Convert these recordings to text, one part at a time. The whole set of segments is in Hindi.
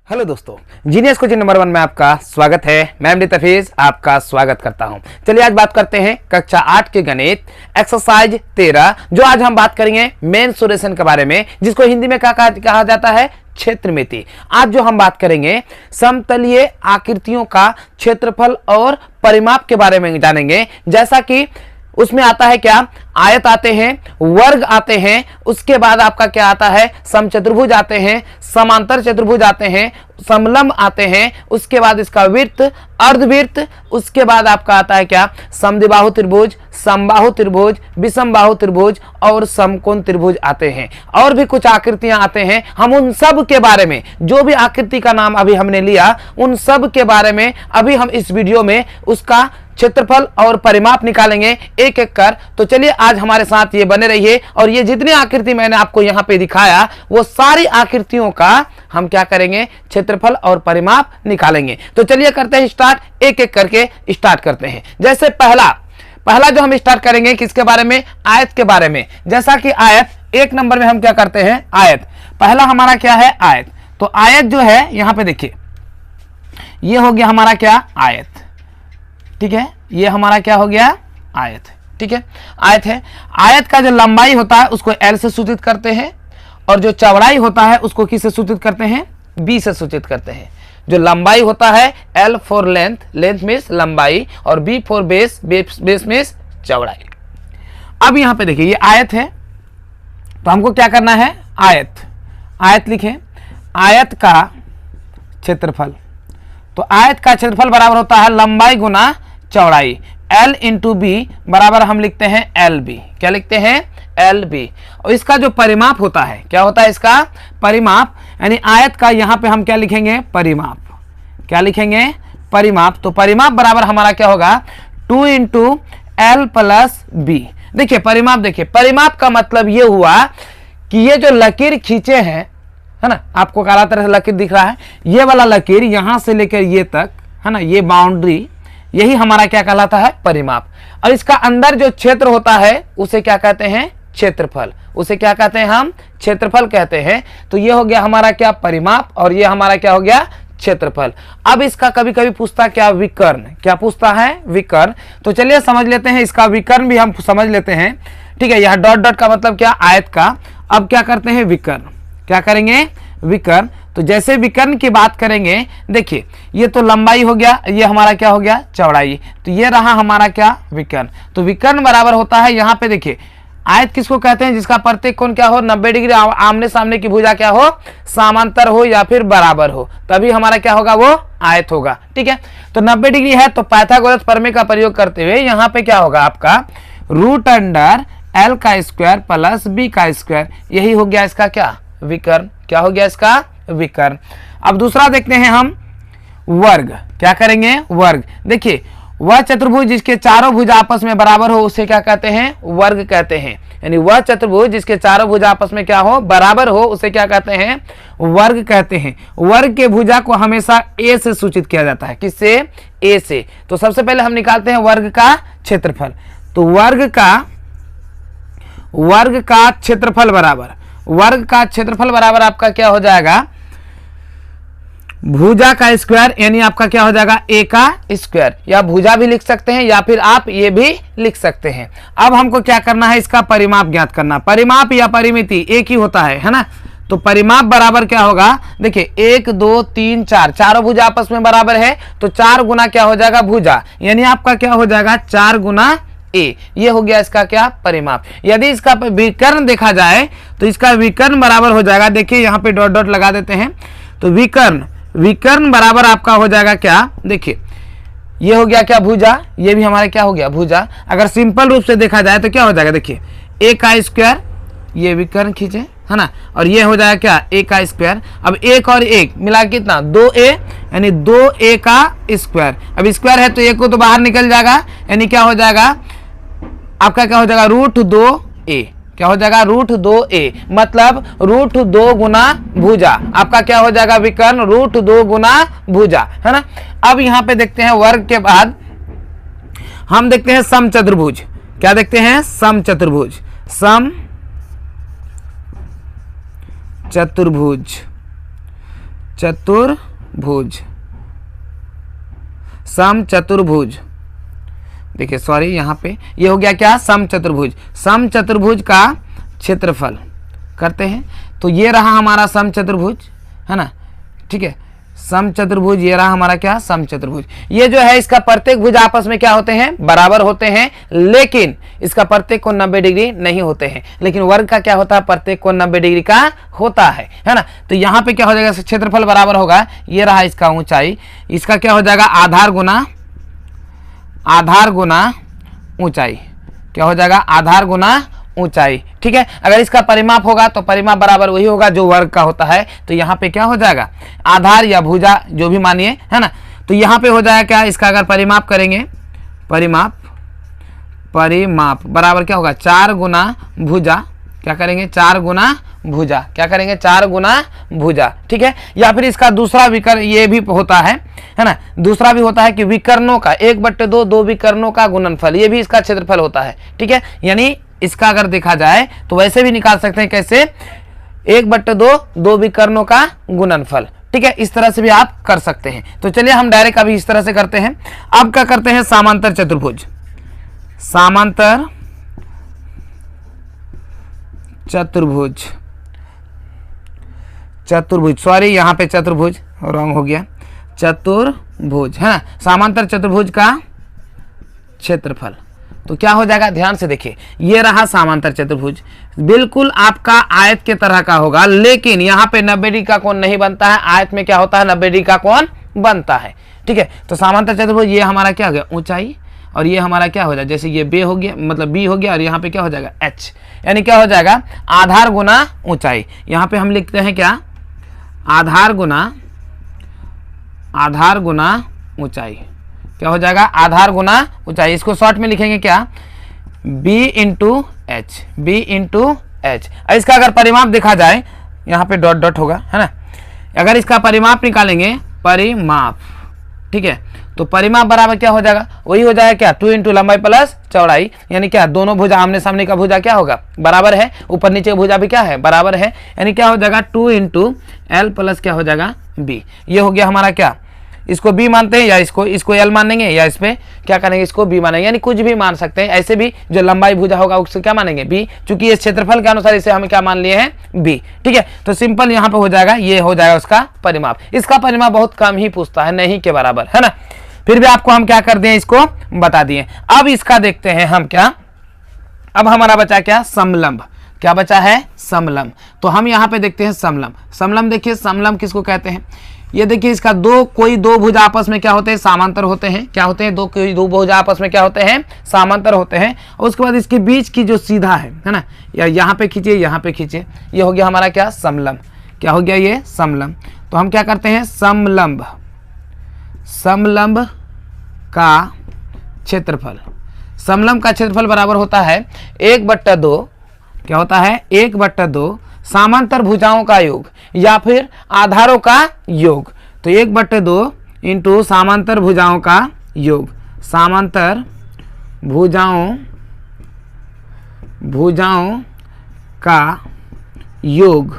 हेलो दोस्तों, जीनियस कोचिंग नंबर 1 में आपका स्वागत है। मैं एमडी तफीज आपका स्वागत करता हूं। चलिए आज बात करते हैं कक्षा 8 के गणित एक्सरसाइज 13, जो आज हम बात करेंगे मेंसुरेशन के बारे में, जिसको हिंदी में कहा जाता है क्षेत्रमिति। आज जो हम बात करेंगे समतलीय आकृतियों का क्षेत्रफल और परिमाप के बारे में जानेंगे। जैसा कि उसमें आता है क्या, आयत आते हैं, वर्ग आते हैं, उसके बाद आपका क्या आता है, समचतुर्भुज आते हैं, समांतर चतुर्भुज आते हैं, समलंब आते हैं, उसके बाद इसका वृत्त, अर्धवृत्त, उसके बाद आपका आता है क्या, समद्विबाहु त्रिभुज, समबाहु त्रिभुज, विषमबाहु त्रिभुज और समकोण त्रिभुज आते हैं। और भी कुछ आकृतियां आते हैं। हम उन सब के बारे में, जो भी आकृति का नाम अभी हमने लिया, उन सब के बारे में अभी हम इस वीडियो में उसका क्षेत्रफल और परिमाप निकालेंगे एक एक कर। तो चलिए आज हमारे साथ ये बने रहिए और ये जितनी आकृति मैंने आपको यहाँ पे दिखाया वो सारी आकृतियों का हम क्या करेंगे, क्षेत्रफल और परिमाप निकालेंगे। तो चलिए करते हैं स्टार्ट, एक एक करके स्टार्ट करते हैं। जैसे पहला जो हम स्टार्ट करेंगे किसके बारे में, आयत के बारे में। जैसा कि आयत एक नंबर में हम क्या करते हैं, आयत पहला हमारा क्या है, आयत। तो आयत जो है यहाँ पे देखिए, ये हो गया हमारा क्या, आयत। ठीक है, ये हमारा क्या हो गया, आयत। ठीक है, आयत है। आयत का जो लंबाई होता है उसको L से सूचित करते हैं और जो चौड़ाई होता है उसको किस से सूचित करते हैं, B से सूचित करते हैं। जो लंबाई होता है L for length, length means लंबाई, और B for base, base means चौड़ाई। अब यहां पे देखिए ये आयत है, तो हमको क्या करना है, आयत लिखें, आयत का क्षेत्रफल। तो आयत का क्षेत्रफल बराबर होता है लंबाई गुना चौड़ाई, L इंटू बी बराबर हम लिखते हैं LB। क्या लिखते हैं, LB। और इसका जो परिमाप होता है, क्या होता है इसका परिमाप, यानी आयत का यहाँ पे हम क्या लिखेंगे, परिमाप। क्या लिखेंगे, परिमाप। तो परिमाप बराबर हमारा क्या होगा, 2 इंटू L प्लस B। देखिए परिमाप, देखिए परिमाप का मतलब ये हुआ कि ये जो लकीर खींचे हैं, है ना, आपको काला तरह से लकीर दिख रहा है, ये वाला लकीर यहां से लेकर ये तक, है ना, ये बाउंड्री, यही हमारा क्या कहलाता है, परिमाप। और इसका अंदर जो क्षेत्र होता है उसे क्या कहते हैं, क्षेत्रफल। उसे क्या कहते हैं, हम क्षेत्रफल कहते हैं। तो ये हो गया हमारा क्या, परिमाप, और ये हमारा क्या हो गया, क्षेत्रफल। अब इसका कभी कभी पूछता क्या, विकर्ण। क्या पूछता है, विकर्ण। तो चलिए समझ लेते हैं, इसका विकर्ण भी हम समझ लेते हैं। ठीक है, यह डॉट डॉट का मतलब क्या, आयत का। अब क्या करते हैं, विकर्ण। क्या करेंगे, विकर्ण। तो जैसे विकर्ण की बात करेंगे, देखिए ये तो लंबाई हो गया, ये हमारा क्या हो गया, चौड़ाई। तो ये रहा हमारा क्या, विकर्ण। तो विकर्ण बराबर होता है, यहाँ पे देखिए आयत किसको कहते हैं, जिसका प्रत्येक कोण क्या हो, 90 डिग्री, आमने सामने की भुजा क्या हो, समांतर हो या फिर बराबर हो, तभी हमारा क्या होगा, वो आयत होगा। ठीक है, तो 90 डिग्री है तो पाइथागोरस प्रमेय का प्रयोग करते हुए यहाँ पे क्या होगा आपका, रूट अंडर L का स्क्वायर प्लस B का स्क्वायर, यही हो गया इसका क्या, विकर्ण। क्या हो गया इसका, विकर्ण। अब दूसरा देखते हैं हम, वर्ग। क्या करेंगे, वर्ग। देखिए वह चतुर्भुज जिसके चारों भुज आपस में बराबर हो उसे क्या कहते हैं, वर्ग कहते हैं। यानी वह चतुर्भुज जिसके चारों भुज आपस में क्या हो, बराबर हो, उसे क्या कहते हैं, वर्ग कहते हैं। वर्ग के भुजा को हमेशा A से सूचित किया जाता है। किससे, A से। तो सबसे पहले हम निकालते हैं वर्ग का क्षेत्रफल। तो वर्ग का क्षेत्रफल बराबर, वर्ग का क्षेत्रफल बराबर आपका क्या हो जाएगा, भुजा का स्क्वायर, यानी आपका क्या हो जाएगा, A का स्क्वायर। या भुजा भी लिख सकते हैं या फिर आप ये भी लिख सकते हैं। अब हमको क्या करना है, इसका परिमाप ज्ञात करना। परिमाप या परिमिति एक ही होता है ना। तो परिमाप बराबर क्या होगा, देखिए 1 2 3 4, चारों भुजा आपस में बराबर है, तो 4 गुना क्या हो जाएगा, भुजा, यानी आपका क्या हो जाएगा, 4 गुना A। ये हो गया इसका क्या, परिमाप। यदि इसका विकर्ण देखा जाए तो इसका विकर्ण बराबर हो जाएगा, देखिए यहाँ पे डॉट डॉट लगा देते हैं। तो विकर्ण बराबर आपका हो जाएगा क्या, देखिए ये हो गया क्या, भुजा, ये भी हमारा क्या हो गया, भुजा। अगर सिंपल रूप से देखा जाए तो क्या हो जाएगा, देखिए A का स्क्वायर, ये विकर्ण खींचे, है ना, और ये हो जाएगा क्या, A का स्क्वायर। अब 1 और 1 मिला कितना, 2A, यानी 2A का स्क्वायर। अब स्क्वायर है तो 1 को तो बाहर निकल जाएगा, यानी क्या हो जाएगा आपका, क्या हो जाएगा, रूट 2A। क्या हो जाएगा, रूट 2A, मतलब रूट 2 गुना भुजा। आपका क्या हो जाएगा, विकर्ण, रूट 2 गुना भुजा, है ना। अब यहाँ पे देखते हैं वर्ग के बाद हम देखते हैं समचतुर्भुज। क्या देखते हैं, समचतुर्भुज। समचतुर्भुज चतुर्भुज, समचतुर्भुज। देखिए सॉरी, यहाँ पे ये हो गया क्या, समचतुर्भुज। समचतुर्भुज का क्षेत्रफल करते हैं, तो ये रहा हमारा समचतुर्भुज, है ना, ठीक है। समचतुर्भुज ये रहा हमारा क्या, समचतुर्भुज। ये जो है इसका प्रत्येक भुज आपस में क्या होते हैं, बराबर होते हैं, लेकिन इसका प्रत्येक कोण 90 डिग्री नहीं होते हैं। लेकिन वर्ग का क्या होता है, प्रत्येक कोण 90 डिग्री का होता है ना। तो यहाँ पे क्या हो जाएगा, क्षेत्रफल बराबर होगा, ये रहा इसका ऊंचाई, इसका क्या हो जाएगा, आधार गुना ऊंचाई। क्या हो जाएगा, आधार गुना ऊंचाई, ठीक है। अगर इसका परिमाप होगा तो परिमाप बराबर वही होगा जो वर्ग का होता है। तो यहाँ पे क्या हो जाएगा, आधार या भुजा जो भी मानिए, है ना। तो यहाँ पे हो जाएगा क्या, इसका अगर परिमाप करेंगे, परिमाप बराबर क्या होगा, 4 गुना भुजा। क्या करेंगे, 4 गुना भुजा। क्या करेंगे, 4 गुना भुजा, ठीक है। या फिर इसका दूसरा विकर्ण ये भी होता है ना, दूसरा भी होता है कि विकर्णों का 1/2 दो विकर्णों का गुणनफल, ये भी इसका क्षेत्रफल होता है, ठीक है। यानी इसका अगर देखा जाए तो वैसे भी निकाल सकते हैं, कैसे, 1/2 दो विकर्णों का गुणनफल, ठीक है। इस तरह से भी आप कर सकते हैं। तो चलिए हम डायरेक्ट अभी इस तरह से करते हैं। अब क्या करते हैं, समांतर चतुर्भुज, समांतर चतुर्भुज, चतुर्भुज, सॉरी यहाँ पे चतुर्भुज रॉन्ग हो गया, चतुर्भुज, है ना। समांतर चतुर्भुज का क्षेत्रफल तो क्या हो जाएगा, ध्यान से देखिए, ये रहा समांतर चतुर्भुज, बिल्कुल आपका आयत के तरह का होगा, लेकिन यहाँ पे 90 डिग्री का कोण नहीं बनता है। आयत में क्या होता है, 90 डिग्री का कोण बनता है, ठीक है। तो समांतर चतुर्भुज ये हमारा क्या हो गया, ऊंचाई, और ये हमारा क्या हो जाएगा, जैसे ये बी हो गया, मतलब बी हो गया, और यहाँ पे क्या हो जाएगा, एच, यानी क्या हो जाएगा, आधार गुना ऊंचाई। यहाँ पे हम लिखते हैं क्या, आधार गुना ऊंचाई। क्या हो जाएगा, आधार गुना ऊंचाई। इसको शॉर्ट में लिखेंगे क्या, b इंटू एच। इसका अगर परिमाप देखा जाए, यहाँ पे डॉट डॉट होगा, है ना। अगर इसका परिमाप निकालेंगे, परिमाप, ठीक है, तो परिमाप बराबर क्या हो जाएगा, वही हो जाएगा क्या, 2 इंटू लंबाई प्लस चौड़ाई। यानी क्या, दोनों भुजा आमने सामने का भुजा क्या होगा, बराबर है, ऊपर नीचे का भुजा भी क्या है, बराबर है। यानी क्या हो जाएगा, 2 इंटू एल प्लस क्या हो जाएगा, बी। ये हो गया हमारा क्या, इसको बी मानते हैं, या इसको एल मानेंगे, या इस पे क्या करेंगे, इसको बी मानेंगे। यानी कुछ भी मान सकते हैं, ऐसे भी जो लंबाई भुजा होगा उसको क्या मानेंगे, बी, चूंकि इस क्षेत्रफल के अनुसार इसे हम क्या मान लिए हैं, बी, ठीक है। तो सिंपल यहाँ पे हो जाएगा, ये हो जाएगा उसका परिमाप। इसका परिमाप बहुत कम ही पूछता है, नहीं के बराबर, है ना। फिर भी आपको हम क्या कर दिए, इसको बता दिए। अब इसका देखते हैं हम क्या, अब हमारा बचा क्या, समलंब। क्या बचा है, समलंब। तो हम यहाँ पे देखते हैं समलंब। समलंब देखिए, समलंब किसको कहते हैं, ये देखिए, इसका कोई दो भुजा आपस में क्या होते हैं, समांतर होते हैं। क्या होते हैं, कोई दो भुजा आपस में क्या होते हैं, समांतर होते हैं। और उसके बाद इसके बीच की जो सीधा है ना, या यहाँ पे खींचिए, यहाँ पे खींचिए, ये हो गया हमारा क्या, समलंब। क्या हो गया, ये समलंब। तो हम क्या करते हैं, समलंब का क्षेत्रफल, समलंब का क्षेत्रफल बराबर होता है 1/2, क्या होता है, 1/2 समांतर भुजाओं का योग या फिर आधारों का योग। तो 1/2 इंटू समांतर भुजाओं का योग, समांतर भुजाओं का योग,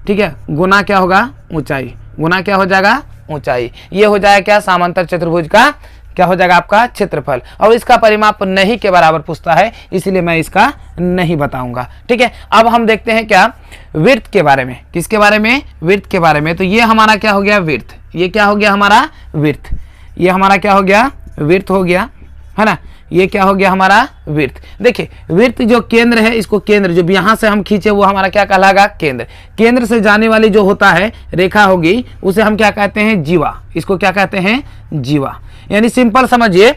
ठीक है, गुना क्या होगा, ऊंचाई, गुना क्या हो जाएगा, ऊंचाई। ये हो जाएगा क्या, समांतर चतुर्भुज का क्या हो जाएगा आपका क्षेत्रफल। और इसका परिमाप नहीं के बराबर पूछता है, इसलिए मैं इसका नहीं बताऊंगा, ठीक है। अब हम देखते हैं क्या, वृत्त के बारे में। किसके बारे में, वृत्त के बारे में। तो ये हमारा क्या हो गया, वृत्त। ये क्या हो गया हमारा, वृत्त। ये हमारा क्या हो गया, वृत्त हो गया, है ना। ये क्या हो गया हमारा, वृत्त। देखिए, वृत्त जो केंद्र है, इसको केंद्र जो यहां से हम खींचे वो हमारा क्या कहलाएगा, केंद्र। केंद्र से जाने वाली जो होता है रेखा होगी, उसे हम क्या कहते हैं, जीवा। इसको क्या कहते हैं, जीवा। यानी सिंपल समझिए,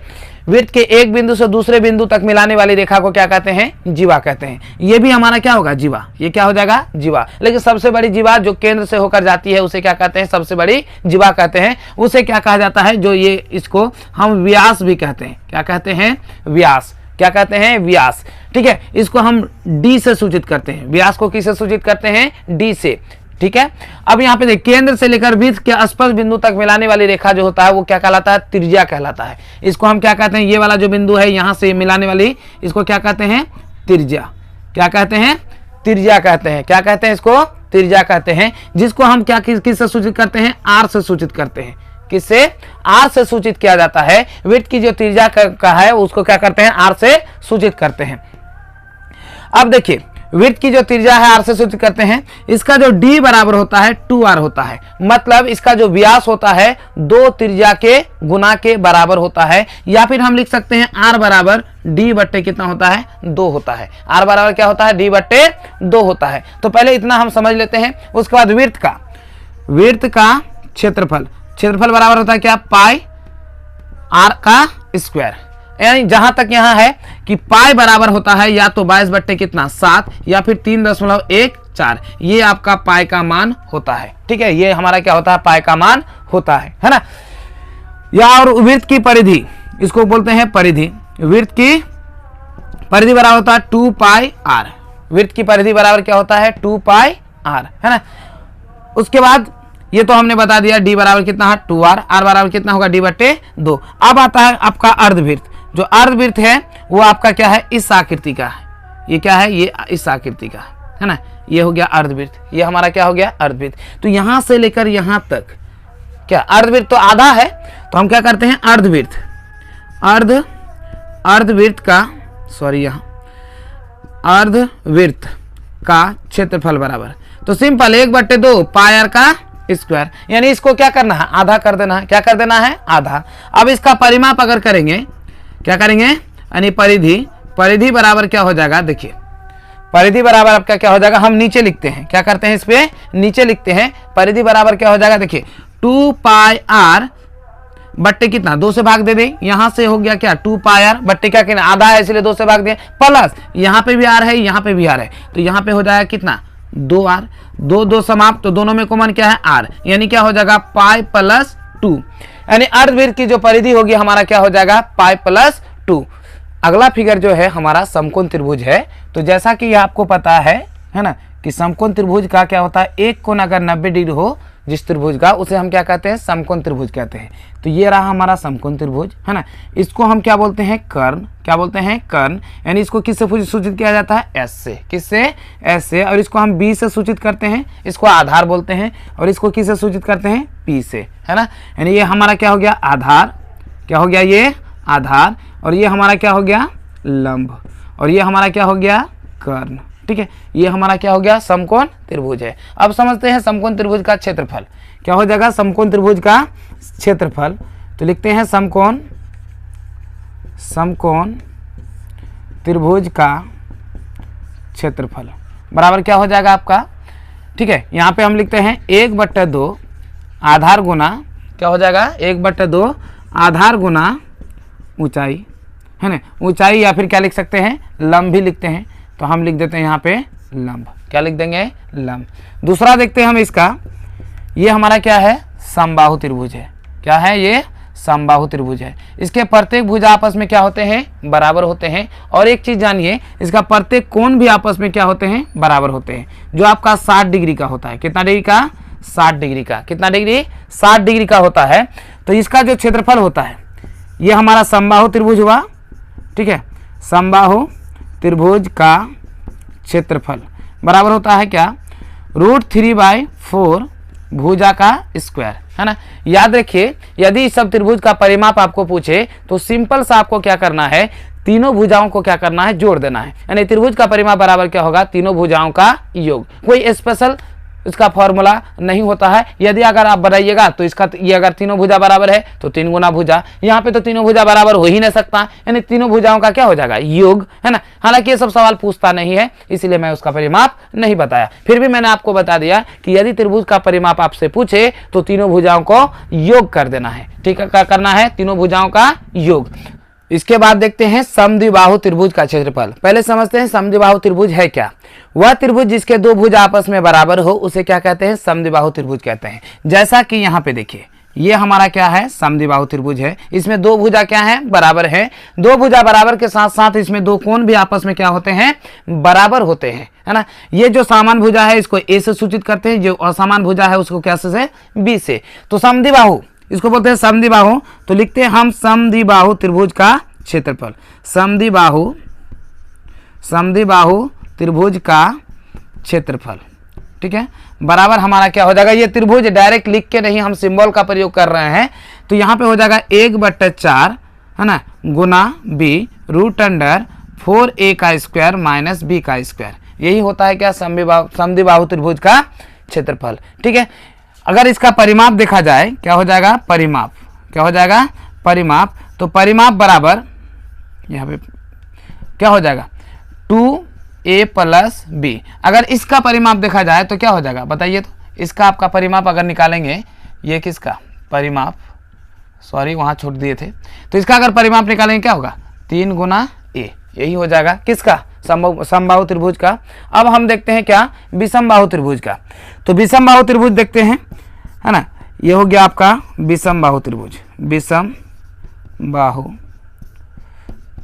वृत्त के एक बिंदु से दूसरे बिंदु तक मिलाने वाली रेखा को क्या कहते हैं, जीवा कहते हैं। ये भी हमारा क्या होगा, जीवा। ये क्या हो जाएगा, जीवा। लेकिन सबसे बड़ी जीवा जो केंद्र से होकर जाती है उसे क्या कहते हैं, सबसे बड़ी जीवा कहते हैं। उसे क्या कहा जाता है, जो ये, इसको हम व्यास भी कहते हैं। क्या कहते हैं, व्यास। क्या कहते हैं, व्यास, ठीक है। इसको हम डी से सूचित करते हैं। व्यास को किससे सूचित करते हैं, डी से, ठीक है। अब यहाँ पे देख, केंद्र से लेकर वृत्त के स्पर्श बिंदु तक मिलाने वाली रेखा जो होता है वो क्या कहलाता है, त्रिज्या कहलाता है। इसको हम क्या कहते हैं, ये वाला जो बिंदु है यहाँ से मिलाने वाली, इसको क्या कहते हैं, त्रिज्या। क्या कहते हैं, त्रिज्या कहते हैं। क्या कहते हैं इसको, त्रिज्या कहते हैं, जिसको हम क्या किससे सूचित करते हैं, आर से सूचित करते हैं। किससे, आर से सूचित किया जाता है। वृत्त की जो त्रिज्या का है उसको क्या करते हैं, आर से सूचित करते हैं। अब देखिए वृत्त की जो त्रिज्या है आर से सूचित करते हैं, इसका जो d बराबर होता है 2r होता है, मतलब इसका जो व्यास होता है दो त्रिज्या के गुना के बराबर होता है, या फिर हम लिख सकते हैं r बराबर d बट्टे कितना होता है, 2 होता है। r बराबर क्या होता है, d बट्टे 2 होता है। तो पहले इतना हम समझ लेते हैं। उसके बाद वृत्त का क्षेत्रफल बराबर होता है क्या, पाई r का स्क्वायर, यानी जहां तक यहां है कि पाई बराबर होता है या तो 22 बट्टे कितना 7 या फिर 3.14, ये आपका पाई का मान होता है। ठीक है, ये हमारा क्या होता है, पाई का मान होता है ना। या और वृत्त की परिधि, इसको बोलते हैं परिधि। वृत्त की परिधि बराबर होता है 2 पाई r। वृत्त की परिधि बराबर क्या होता है, 2 पाई r, है ना। उसके बाद ये तो हमने बता दिया d बराबर कितना है 2r, r बराबर कितना होगा d बट्टे 2। अब आता है आपका अर्धवृत्त। जो अर्धवृत्त है वो आपका क्या है, इस आकृति का है। ये क्या है, ये इस आकृति का है ना। ये हो गया अर्धवृत्त, ये हमारा क्या हो गया, अर्धवृत्त। तो यहां से लेकर यहां तक क्या, अर्धवृत्त तो आधा है, तो हम क्या करते हैं, अर्धवृत्त का क्षेत्रफल बराबर, तो सिंपल 1/2 पाई r का स्क्वायर, यानी इसको क्या करना है, आधा कर देना है। क्या कर देना है, आधा। अब इसका परिमाप अगर करेंगे, क्या करेंगे, यानी परिधि बराबर क्या हो जाएगा, देखिए परिधि बराबर आपका क्या हो जाएगा, हम नीचे लिखते हैं, क्या करते हैं, इस पे नीचे लिखते हैं। परिधि बराबर क्या हो जाएगा, देखिए 2 पाई r बट्टे कितना, 2 से भाग दे दें, यहां से हो गया क्या 2 पाई r बट्टे क्या कहना, आधा है इसलिए 2 से भाग दें, प्लस यहाँ पे भी r है, यहाँ पे भी r है, तो यहाँ पे हो जाएगा कितना 2r, 2 समाप्त, तो दोनों में कॉमन क्या है r, यानी क्या हो जाएगा पाई प्लस 2, यानी अर्धवृत्त की जो परिधि होगी हमारा क्या हो जाएगा, पाई प्लस 2। अगला फिगर जो है हमारा समकोण त्रिभुज है। तो जैसा कि आपको पता है ना, कि समकोण त्रिभुज का क्या होता है, एक कोण अगर 90 डिग्री हो जिस त्रिभुज का, उसे हम क्या कहते हैं, समकोण त्रिभुज कहते हैं। तो ये रहा हमारा समकोण त्रिभुज, है ना। इसको हम क्या बोलते हैं, कर्ण। क्या बोलते हैं, कर्ण। यानी इसको किससे सूचित किया जाता है, एस से। किससे, एस से। और इसको हम बी से सूचित करते हैं, इसको आधार बोलते हैं। और इसको किससे सूचित करते हैं, पी से, है ना। यानी ये हमारा क्या हो गया, आधार। क्या हो गया, ये आधार। और ये हमारा क्या हो गया, लंब। और ये हमारा क्या हो गया, कर्ण। ठीक है, ये हमारा क्या हो गया, समकोण त्रिभुज है। अब समझते हैं समकोण त्रिभुज का क्षेत्रफल। क्या हो जाएगा, समकोण त्रिभुज का क्षेत्रफल। तो लिखते हैं समकोण त्रिभुज का क्षेत्रफल बराबर क्या हो जाएगा आपका, ठीक है। यहाँ पे हम लिखते हैं 1/2 आधार गुना, क्या हो जाएगा, 1/2 आधार गुना ऊंचाई, है ना। ऊंचाई या फिर क्या लिख सकते हैं, लंब भी लिखते हैं। तो हम लिख देते हैं यहाँ पे लंब। क्या लिख देंगे, लंब। दूसरा देखते हैं हम इसका, ये हमारा क्या है, समबाहु त्रिभुज है। क्या है, ये समबाहु त्रिभुज है। इसके प्रत्येक भुजा आपस में क्या होते हैं, बराबर होते हैं। और एक चीज जानिए, इसका प्रत्येक कोण भी आपस में क्या होते हैं, बराबर होते हैं। जो आपका 60 डिग्री का होता है। कितना डिग्री का, 60 डिग्री का। कितना डिग्री, 60 डिग्री का होता है। तो इसका जो क्षेत्रफल होता है, ये हमारा समबाहु त्रिभुज हुआ। ठीक है, समबाहु त्रिभुज का क्षेत्रफल बराबर होता है क्या, √3/4 भुजा का स्क्वायर, है ना। याद रखिए, यदि इस सब त्रिभुज का परिमाप आपको पूछे तो सिंपल सा आपको क्या करना है, तीनों भुजाओं को क्या करना है, जोड़ देना है। यानी त्रिभुज का परिमाप बराबर क्या होगा, तीनों भुजाओं का योग। कोई स्पेशल इसका फॉर्मूला नहीं होता है। यदि अगर आप बनाइएगा तो इसका, ये अगर तीनों भुजा बराबर है तो 3 गुना भुजा, यहाँ पे तो तीनों भुजा बराबर हो ही नहीं सकता, यानी तीनों भुजाओं का क्या हो जाएगा, योग, है ना। हालांकि ये सब सवाल पूछता नहीं है, इसीलिए मैं उसका परिमाप नहीं बताया। फिर भी मैंने आपको बता दिया कि यदि त्रिभुज का परिमाप आपसे पूछे तो तीनों भुजाओं को योग कर देना है। ठीक है, क्या करना है, तीनों भुजाओं का योग। इसके बाद देखते हैं समद्विबाहु त्रिभुज का क्षेत्रफल। पहले समझते हैं समद्विबाहु त्रिभुज है क्या। वह त्रिभुज जिसके दो भुजा आपस में बराबर हो उसे क्या कहते हैं, समद्विबाहु त्रिभुज कहते हैं। जैसा कि यहाँ पे देखिए, ये हमारा क्या है, समद्विबाहु त्रिभुज है। इसमें दो भुजा क्या है, बराबर है। दो भुजा बराबर के साथ साथ इसमें दो कोण भी आपस में क्या होते हैं, बराबर होते हैं, है ना। ये जो समान भुजा है इसको ए से सूचित करते हैं, जो असमान भुजा है उसको क्या से, बी से। तो समद्विबाहु इसको बोलते हैं समद्विबाहु। तो लिखते हैं हम समद्विबाहु त्रिभुज का क्षेत्रफल। समद्विबाहु त्रिभुज का क्षेत्रफल ठीक है, बराबर हमारा क्या हो जाएगा, ये त्रिभुज डायरेक्ट लिख के नहीं, हम सिंबल का प्रयोग कर रहे हैं, तो यहाँ पे हो जाएगा 1/4 है ना गुना बी रूट अंडर 4a का स्क्वायर माइनस बी का स्क्वायर। यही होता है क्या, समद्विबाहु त्रिभुज का क्षेत्रफल। ठीक है, अगर इसका परिमाप देखा जाए, क्या हो जाएगा, परिमाप, क्या हो जाएगा, परिमाप, तो परिमाप बराबर यहाँ पे क्या हो जाएगा 2a प्लस बी। अगर इसका परिमाप देखा जाए तो क्या हो जाएगा बताइए, तो इसका आपका परिमाप अगर निकालेंगे, ये किसका परिमाप, सॉरी वहाँ छोड़ दिए थे, तो इसका अगर परिमाप निकालेंगे क्या होगा 3 गुना a, यही हो जाएगा किसका, समबाहु त्रिभुज का। अब हम देखते हैं क्या, विषम बाहु त्रिभुज का। तो विषम बाहु त्रिभुज देखते हैं, है ना, ये हो गया आपका विषम बाहु त्रिभुज, विषम बाहु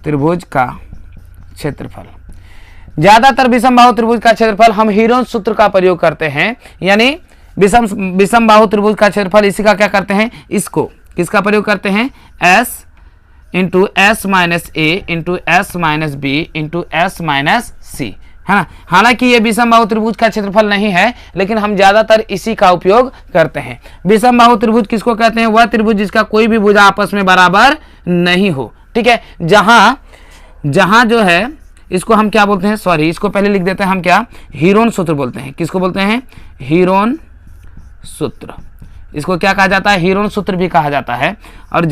त्रिभुज का क्षेत्रफल। ज्यादातर विषम बाहु त्रिभुज का क्षेत्रफल हम हीरोन सूत्र का प्रयोग करते हैं, यानी विषम बाहु त्रिभुज का क्षेत्रफल, इसी का क्या करते हैं, इसको किसका प्रयोग करते हैं, s into s minus a into s minus b into s minus c, है ना। हालांकि ये विषम बाहु त्रिभुज का क्षेत्रफल नहीं है, लेकिन हम ज्यादातर इसी का उपयोग करते हैं। विषम बाहु त्रिभुज किसको कहते हैं, वह त्रिभुज जिसका कोई भी भुजा आपस में बराबर नहीं हो। ठीक है, जहां जो है इसको हम क्या बोलते हैं, सॉरी इसको पहले लिख देते हैं हम, क्या हीरोन सूत्र बोलते हैं। किसको बोलते हैं, हीरोन सूत्र, इसको क्या कहा जाता है, हीरोन सूत्र भी कहा जाता है। और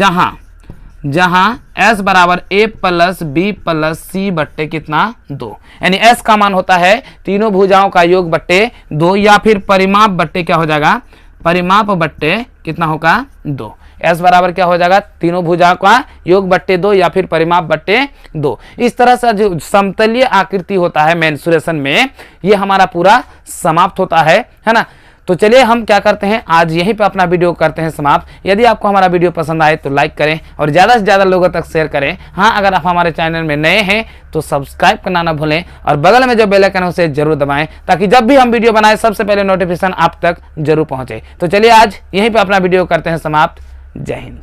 जहां s बराबर a प्लस बी प्लस सी बट्टे कितना 2, यानी s का मान होता है तीनों भुजाओं का योग बट्टे 2, या फिर परिमाप बट्टे क्या हो जाएगा, परिमाप बट्टे कितना होगा 2। s बराबर क्या हो जाएगा, तीनों भुजाओं का योग बट्टे 2 या फिर परिमाप बट्टे 2। इस तरह से जो समतलीय आकृति होता है मेंसुरेशन में, ये हमारा पूरा समाप्त होता है ना। तो चलिए हम क्या करते हैं, आज यहीं पे अपना वीडियो करते हैं समाप्त। यदि आपको हमारा वीडियो पसंद आए तो लाइक करें और ज़्यादा से ज़्यादा लोगों तक शेयर करें। हाँ, अगर आप हमारे चैनल में नए हैं तो सब्सक्राइब करना ना भूलें और बगल में जो बेल आइकन है उसे जरूर दबाएं, ताकि जब भी हम वीडियो बनाएं सबसे पहले नोटिफिकेशन आप तक जरूर पहुँचे। तो चलिए आज यहीं पर अपना वीडियो करते हैं समाप्त। जय हिंद।